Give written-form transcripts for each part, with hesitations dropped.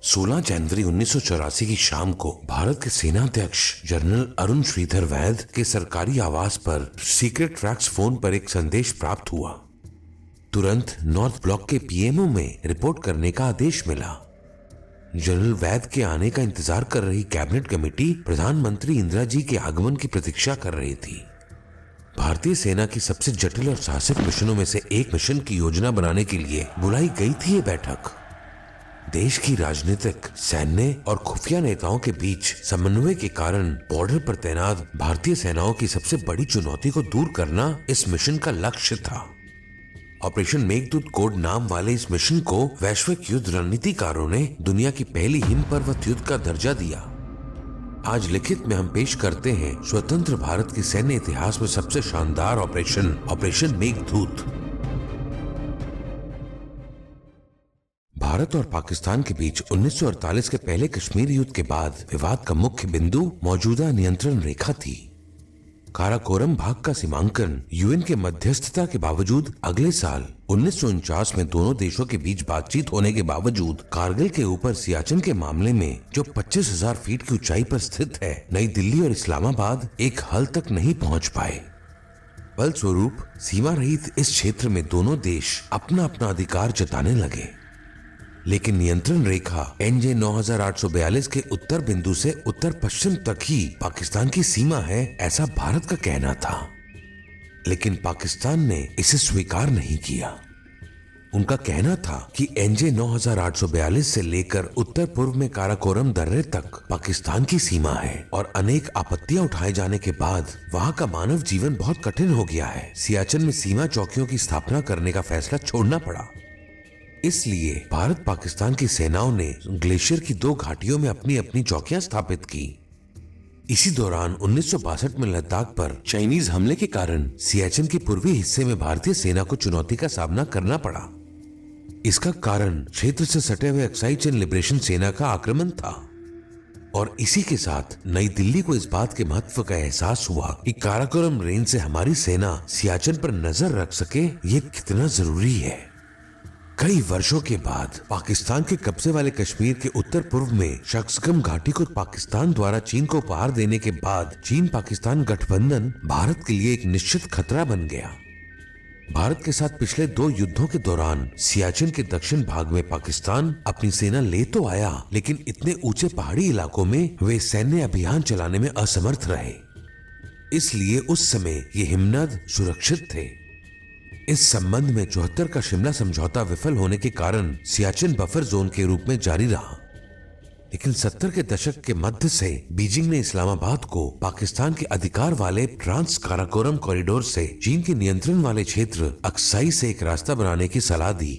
16 जनवरी 1984 की शाम को भारत के सेनाध्यक्ष जनरल अरुण श्रीधर वैद के सरकारी आवास पर सीक्रेट फैक्स फोन पर एक संदेश प्राप्त हुआ। तुरंत नॉर्थ ब्लॉक के पीएमओ में रिपोर्ट करने का आदेश मिला। जनरल वैद के आने का इंतजार कर रही कैबिनेट कमेटी प्रधानमंत्री इंदिरा जी के आगमन की प्रतीक्षा कर रही थी। भारतीय सेना की सबसे जटिल और साहसिक मिशनों में से एक मिशन की योजना बनाने के लिए बुलाई गई थी ये बैठक। देश की राजनीतिक, सैन्य और खुफिया नेताओं के बीच समन्वय के कारण बॉर्डर पर तैनात भारतीय सेनाओं की सबसे बड़ी चुनौती को दूर करना इस मिशन का लक्ष्य था। ऑपरेशन मेघदूत कोड नाम वाले इस मिशन को वैश्विक युद्ध रणनीतिकारों ने दुनिया की पहली हिम पर्वत युद्ध का दर्जा दिया। आज लिखित में हम पेश करते हैं स्वतंत्र भारत के सैन्य इतिहास में सबसे शानदार ऑपरेशन मेघदूत। भारत और पाकिस्तान के बीच 1948 के पहले कश्मीर युद्ध के बाद विवाद का मुख्य बिंदु मौजूदा नियंत्रण रेखा थी। काराकोरम भाग का सीमांकन यूएन के मध्यस्थता के बावजूद अगले साल 1949 में दोनों देशों के बीच बातचीत होने के बावजूद कारगिल के ऊपर सियाचिन के मामले में जो 25,000 फीट की ऊंचाई पर स्थित है, नई दिल्ली और इस्लामाबाद एक हल तक नहीं पहुंच पाए। फलस्वरूप सीमा रहित इस क्षेत्र में दोनों देश अपना अपना अधिकार जताने लगे। लेकिन नियंत्रण रेखा NJ 9842 के उत्तर बिंदु से उत्तर पश्चिम तक ही पाकिस्तान की सीमा है, ऐसा भारत का कहना था। लेकिन पाकिस्तान ने इसे स्वीकार नहीं किया। उनका कहना था कि NJ 9842 से लेकर उत्तर पूर्व में काराकोरम दर्रे तक पाकिस्तान की सीमा है और अनेक आपत्तियां उठाए जाने के बाद वहां का मानव जीवन बहुत कठिन हो गया है। सियाचिन में सीमा चौकियों की स्थापना करने का फैसला छोड़ना पड़ा। इसलिए भारत पाकिस्तान की सेनाओं ने ग्लेशियर की दो घाटियों में अपनी अपनी चौकियां स्थापित की। इसी दौरान 1962 में लद्दाख पर चाइनीज हमले के कारण सियाचिन के पूर्वी हिस्से में भारतीय सेना को चुनौती का सामना करना पड़ा। इसका कारण क्षेत्र से सटे हुए अक्साई चिन लिबरेशन सेना का आक्रमण था और इसी के साथ नई दिल्ली को इस बात के महत्व का एहसास हुआ कि काराकोरम रेंज से हमारी सेना सियाचिन पर नजर रख सके, ये कितना जरूरी है। कई वर्षों के बाद पाकिस्तान के कब्जे वाले कश्मीर के उत्तर पूर्व में शक्सगम घाटी को पाकिस्तान द्वारा चीन को उपहार देने के बाद चीन पाकिस्तान गठबंधन भारत के लिए एक निश्चित खतरा बन गया। भारत के साथ पिछले 2 युद्धों के दौरान सियाचिन के दक्षिण भाग में पाकिस्तान अपनी सेना ले तो आया, लेकिन इतने ऊंचे पहाड़ी इलाकों में वे सैन्य अभियान चलाने में असमर्थ रहे। इसलिए उस समय ये हिमनद सुरक्षित थे। इस संबंध में 74 का शिमला समझौता विफल होने के कारण सियाचिन बफर जोन के रूप में जारी रहा। लेकिन 70 के दशक के मध्य से बीजिंग ने इस्लामाबाद को पाकिस्तान के अधिकार वाले ट्रांस काराकोरम कॉरिडोर से चीन के नियंत्रण वाले क्षेत्र अक्साई से एक रास्ता बनाने की सलाह दी।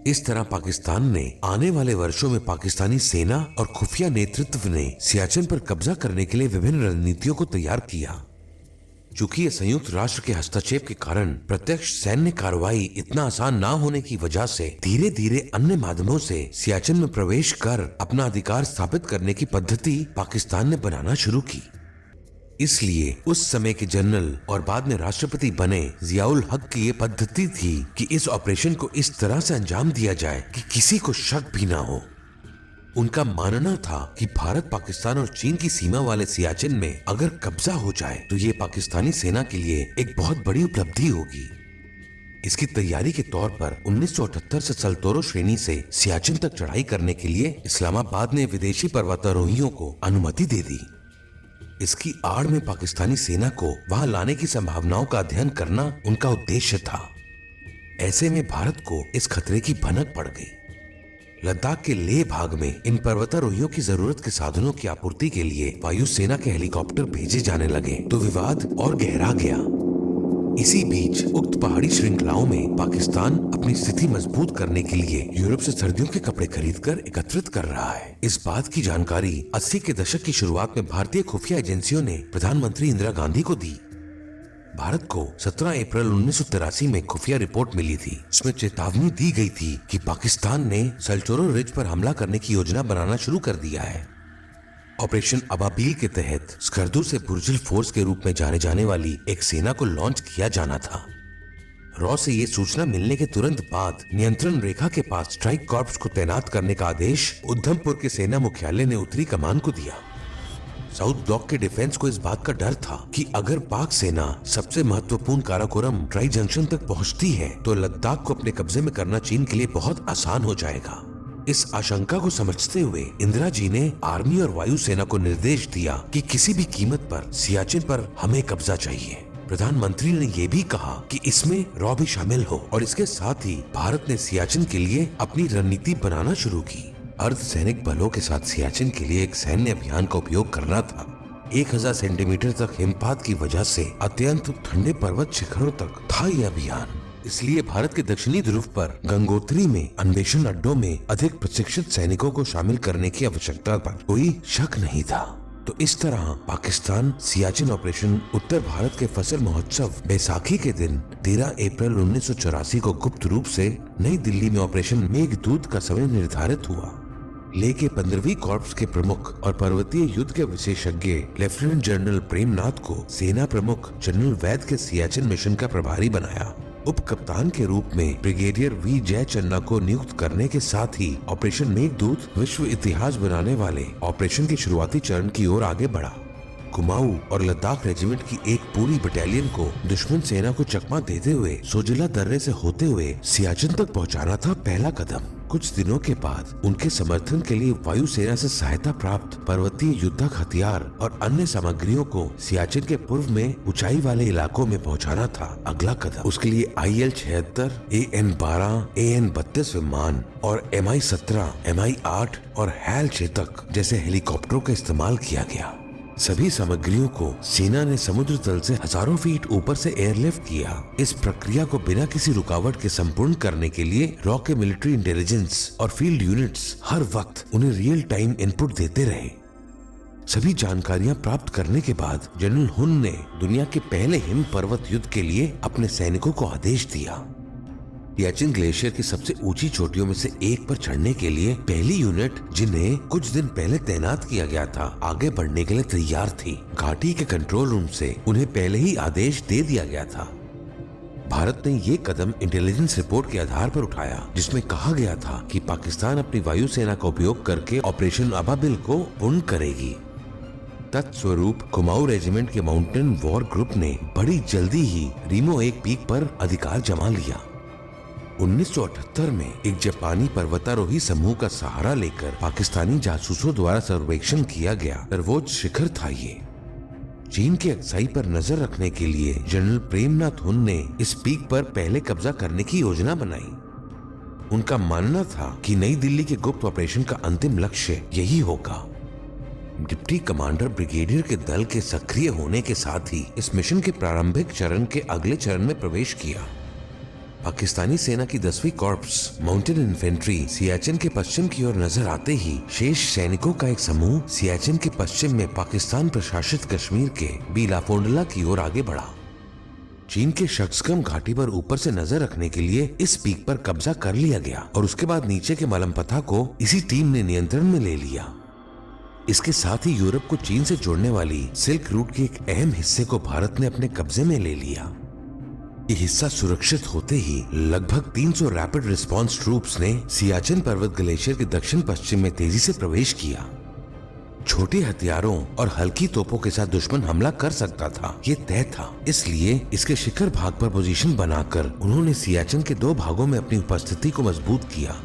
इस तरह पाकिस्तान ने आने वाले वर्षों में पाकिस्तानी सेना और खुफिया नेतृत्व ने सियाचिन पर कब्जा करने के लिए विभिन्न रणनीतियों को तैयार किया। चूंकि ये संयुक्त राष्ट्र के हस्तक्षेप के कारण प्रत्यक्ष सैन्य कार्रवाई इतना आसान ना होने की वजह से धीरे धीरे अन्य माध्यमों से सियाचिन में प्रवेश कर अपना अधिकार स्थापित करने की पद्धति पाकिस्तान ने बनाना शुरू की। इसलिए उस समय के जनरल और बाद में राष्ट्रपति बने जियाउल हक की ये पद्धति थी कि इस ऑपरेशन को इस तरह से अंजाम दिया जाए कि किसी को शक भी ना हो। उनका मानना था कि भारत, पाकिस्तान और चीन की सीमा वाले सियाचिन में अगर कब्जा हो जाए तो ये पाकिस्तानी सेना के लिए एक बहुत बड़ी उपलब्धि होगी। इसकी तैयारी के तौर पर 1978 से सल्तोरो श्रेणी से सियाचिन तक चढ़ाई करने के लिए इस्लामाबाद ने विदेशी पर्वतारोहियों को अनुमति दे दी। इसकी आड़ में पाकिस्तानी सेना को वहां लाने की संभावनाओं का अध्ययन करना उनका उद्देश्य था। ऐसे में भारत को इस खतरे की भनक पड़ गई। लद्दाख के लेह भाग में इन पर्वतारोहियों की जरूरत के साधनों की आपूर्ति के लिए वायुसेना के हेलीकॉप्टर भेजे जाने लगे तो विवाद और गहरा गया। इसी बीच उक्त पहाड़ी श्रृंखलाओं में पाकिस्तान अपनी स्थिति मजबूत करने के लिए यूरोप से सर्दियों के कपड़े खरीदकर एकत्रित कर रहा है। इस बात की जानकारी 80 के दशक की शुरुआत में भारतीय खुफिया एजेंसियों ने प्रधानमंत्री इंदिरा गांधी को दी। भारत को 17 अप्रैल 1983 में खुफिया रिपोर्ट मिली थी। इसमें चेतावनी दी गई थी कि पाकिस्तान ने सल्टोरो रिज पर हमला करने की योजना बनाना शुरू कर दिया है। ऑपरेशन अबाबील के तहत स्कर्दू से बुर्जिल फोर्स के रूप में जाने जाने वाली एक सेना को लॉन्च किया जाना था। रॉ से ये सूचना मिलने के तुरंत बाद नियंत्रण रेखा के पास स्ट्राइक कॉर्प्स को तैनात करने का आदेश उधमपुर के सेना मुख्यालय ने उत्तरी कमान को दिया। साउथ ब्लॉक के डिफेंस को इस बात का डर था कि अगर पाक सेना सबसे महत्वपूर्ण काराकोरम ट्राई जंक्शन तक पहुंचती है तो लद्दाख को अपने कब्जे में करना चीन के लिए बहुत आसान हो जाएगा। इस आशंका को समझते हुए इंदिरा जी ने आर्मी और वायुसेना को निर्देश दिया कि किसी भी कीमत पर सियाचिन पर हमें कब्जा चाहिए। प्रधानमंत्री ने यह भी कहा कि इसमें रॉ भी शामिल हो और इसके साथ ही भारत ने सियाचिन के लिए अपनी रणनीति बनाना शुरू की। अर्धसैनिक बलों के साथ सियाचिन के लिए एक सैन्य अभियान का उपयोग करना था। 1000 सेंटीमीटर तक हिमपात की वजह से अत्यंत ठंडे पर्वत शिखरों तक था यह अभियान। इसलिए भारत के दक्षिणी ध्रुव पर गंगोत्री में अन्वेषण अड्डों में अधिक प्रशिक्षित सैनिकों को शामिल करने की आवश्यकता पर कोई शक नहीं था। तो इस तरह पाकिस्तान सियाचिन ऑपरेशन उत्तर भारत के फसल महोत्सव बैसाखी के दिन 13 अप्रैल 1984 को गुप्त रूप से नई दिल्ली में ऑपरेशन मेघदूत का समय निर्धारित हुआ। लेके 15वीं कॉर्प्स के प्रमुख और पर्वतीय युद्ध के विशेषज्ञ लेफ्टिनेंट जनरल प्रेमनाथ को सेना प्रमुख जनरल वैद के सियाचिन मिशन का प्रभारी बनाया। उप कप्तान के रूप में ब्रिगेडियर वी जय चन्ना को नियुक्त करने के साथ ही ऑपरेशन मेघदूत विश्व इतिहास बनाने वाले ऑपरेशन के शुरुआती चरण की ओर आगे बढ़ा। कुमाऊं और लद्दाख रेजिमेंट की एक पूरी बटालियन को दुश्मन सेना को चकमा देते हुए सोजिला दर्रे से होते हुए सियाचिन तक पहुंचाना था पहला कदम। कुछ दिनों के बाद उनके समर्थन के लिए वायुसेना से सहायता प्राप्त पर्वतीय युद्धक हथियार और अन्य सामग्रियों को सियाचिन के पूर्व में ऊंचाई वाले इलाकों में पहुंचाना था अगला कदम। उसके लिए IL-76, AN-12, AN-32 विमान और MI-17, MI-8 और HAL चेतक जैसे हेलीकॉप्टरों का इस्तेमाल किया गया। सभी सामग्रियों को सेना ने समुद्र तल से हजारों फीट ऊपर से एयरलिफ्ट किया। इस प्रक्रिया को बिना किसी रुकावट के संपूर्ण करने के लिए रॉ के मिलिट्री इंटेलिजेंस और फील्ड यूनिट्स हर वक्त उन्हें रियल टाइम इनपुट देते रहे। सभी जानकारियां प्राप्त करने के बाद जनरल हुन ने दुनिया के पहले हिम पर्वत युद्ध के लिए अपने सैनिकों को आदेश दिया। सियाचिन ग्लेशियर की सबसे ऊंची चोटियों में से एक पर चढ़ने के लिए पहली यूनिट जिन्हें कुछ दिन पहले तैनात किया गया था आगे बढ़ने के लिए तैयार थी। घाटी के कंट्रोल रूम से उन्हें पहले ही आदेश दे दिया गया था। भारत ने ये कदम इंटेलिजेंस रिपोर्ट के आधार पर उठाया जिसमें कहा गया था कि पाकिस्तान अपनी वायुसेना का उपयोग करके ऑपरेशन अबाबिल को पूर्ण करेगी। तत्स्वरूप कुमाऊं रेजिमेंट के माउंटेन वॉर ग्रुप ने बड़ी जल्दी ही रीमो एक पीक पर अधिकार जमा लिया। 1978 में एक जापानी पर्वतारोही समूह का सहारा लेकर पाकिस्तानी जासूसों द्वारा सर्वेक्षण किया गया सर्वोच्च शिखर था ये। चीन की अक्साई पर नजर रखने के लिए जनरल प्रेमनाथ हुन ने इस पीक पर पहले कब्जा करने की योजना बनाई। उनका मानना था कि नई दिल्ली के गुप्त ऑपरेशन का अंतिम लक्ष्य यही होगा। डिप्टी कमांडर ब्रिगेडियर के दल के सक्रिय होने के साथ ही इस मिशन के प्रारंभिक चरण के अगले चरण में प्रवेश किया। पाकिस्तानी सेना की 10वीं कॉर्प्स माउंटेन इन्फेंट्री सियाचिन के पश्चिम की ओर नजर आते ही शेष सैनिकों का एक समूह सियाचिन के पश्चिम में पाकिस्तान प्रशासित कश्मीर के बीलाफोंडला की ओर आगे बढ़ा। चीन के शक्सकम घाटी पर ऊपर से नजर रखने के लिए इस पीक पर कब्जा कर लिया गया और उसके बाद नीचे के मलमपथा को इसी टीम ने नियंत्रण में ले लिया। इसके साथ ही यूरोप को चीन से जोड़ने वाली सिल्क रूट के एक अहम हिस्से को भारत ने अपने कब्जे में ले लिया। ये हिस्सा सुरक्षित होते ही लगभग 300 रैपिड रिस्पांस ट्रूप्स ने सियाचिन पर्वत ग्लेशियर के दक्षिण पश्चिम में तेजी से प्रवेश किया। छोटे हथियारों और हल्की तोपों के साथ दुश्मन हमला कर सकता था, ये तय था। इसलिए इसके शिखर भाग पर पोजीशन बनाकर उन्होंने सियाचिन के 2 भागों में अपनी उपस्थिति को मजबूत किया।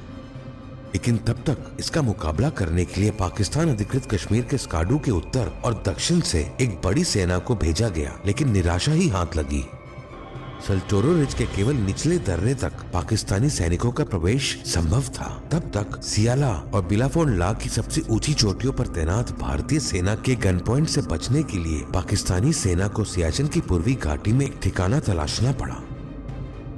लेकिन तब तक इसका मुकाबला करने के लिए पाकिस्तान अधिकृत कश्मीर के स्काडू के उत्तर और दक्षिण से एक बड़ी सेना को भेजा गया, लेकिन निराशा ही हाथ लगी। सल्टोरो रिज के केवल निचले दर्रे तक पाकिस्तानी सैनिकों का प्रवेश संभव था। तब तक सियाला और बिलाफोंडला की सबसे ऊंची चोटियों पर तैनात भारतीय सेना के गन पॉइंट से बचने के लिए पाकिस्तानी सेना को सियाचिन की पूर्वी घाटी में एक ठिकाना तलाशना पड़ा।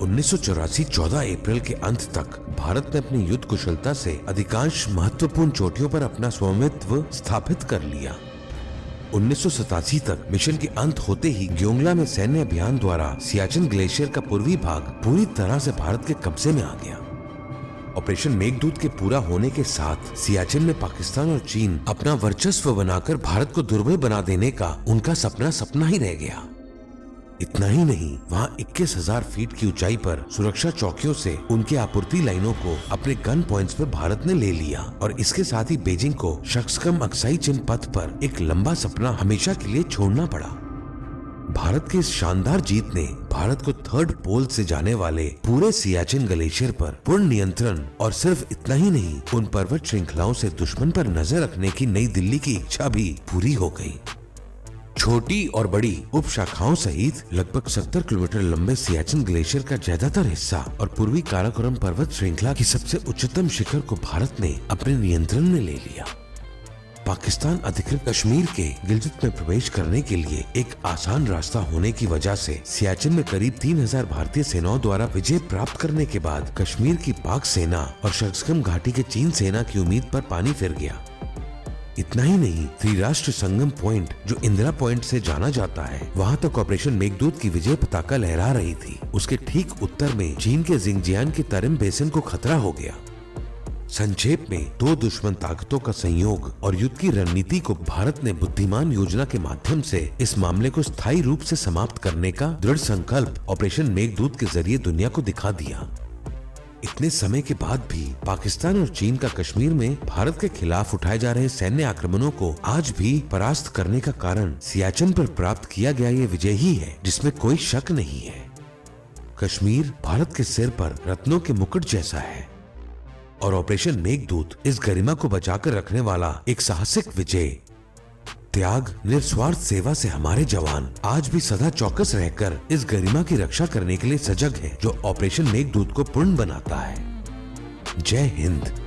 1984 14 अप्रैल के अंत तक भारत ने अपनी युद्ध कुशलता से अधिकांश महत्वपूर्ण चोटियों पर अपना स्वामित्व स्थापित कर लिया। 1987 तक मिशन के अंत होते ही ग्योंगला में सैन्य अभियान द्वारा सियाचिन ग्लेशियर का पूर्वी भाग पूरी तरह से भारत के कब्जे में आ गया। ऑपरेशन मेघदूत के पूरा होने के साथ सियाचिन में पाकिस्तान और चीन अपना वर्चस्व बनाकर भारत को दुर्बल बना देने का उनका सपना ही रह गया। इतना ही नहीं, वहाँ 21,000 फीट की ऊंचाई पर सुरक्षा चौकियों से उनके आपूर्ति लाइनों को अपने गन पॉइंट्स पर भारत ने ले लिया और इसके साथ ही बीजिंग को शक्सकम अक्साई चिन पथ पर एक लंबा सपना हमेशा के लिए छोड़ना पड़ा। भारत की इस शानदार जीत ने भारत को थर्ड पोल से जाने वाले पूरे सियाचिन ग्लेशियर पर पूर्ण नियंत्रण और सिर्फ इतना ही नहीं, उन पर्वत श्रृंखलाओं से दुश्मन पर नजर रखने की नई दिल्ली की इच्छा भी पूरी हो गई। छोटी और बड़ी उप शाखाओं सहित लगभग 70 किलोमीटर लंबे सियाचिन ग्लेशियर का ज्यादातर हिस्सा और पूर्वी काराकोरम पर्वत श्रृंखला की सबसे उच्चतम शिखर को भारत ने अपने नियंत्रण में ले लिया। पाकिस्तान अधिकृत कश्मीर के गिलगित में प्रवेश करने के लिए एक आसान रास्ता होने की वजह से सियाचिन में करीब 3000 भारतीय सेनाओं द्वारा विजय प्राप्त करने के बाद कश्मीर की पाक सेना और शक्सकम घाटी के चीन सेना की उम्मीद पर पानी फिर गया। इतना ही नहीं, त्रिराष्ट्र संगम पॉइंट जो इंदिरा पॉइंट से जाना जाता है, वहाँ तक ऑपरेशन मेघदूत की विजय पताका लहरा रही थी। उसके ठीक उत्तर में चीन के जिंगजियान के तरिम बेसिन को खतरा हो गया। संक्षेप में, दो दुश्मन ताकतों का संयोग और युद्ध की रणनीति को भारत ने बुद्धिमान योजना के माध्यम से इस मामले को स्थायी रूप से समाप्त करने का दृढ़ संकल्प ऑपरेशन मेघदूत के जरिए दुनिया को दिखा दिया। इतने समय के बाद भी पाकिस्तान और चीन का कश्मीर में भारत के खिलाफ उठाए जा रहे सैन्य आक्रमणों को आज भी परास्त करने का कारण सियाचिन पर प्राप्त किया गया ये विजय ही है, जिसमें कोई शक नहीं है। कश्मीर भारत के सिर पर रत्नों के मुकुट जैसा है और ऑपरेशन मेघदूत इस गरिमा को बचाकर रखने वाला एक साहसिक विजय। त्याग, निस्वार्थ सेवा से हमारे जवान आज भी सदा चौकस रहकर इस गरिमा की रक्षा करने के लिए सजग हैं, जो ऑपरेशन मेघदूत को पूर्ण बनाता है। जय हिंद।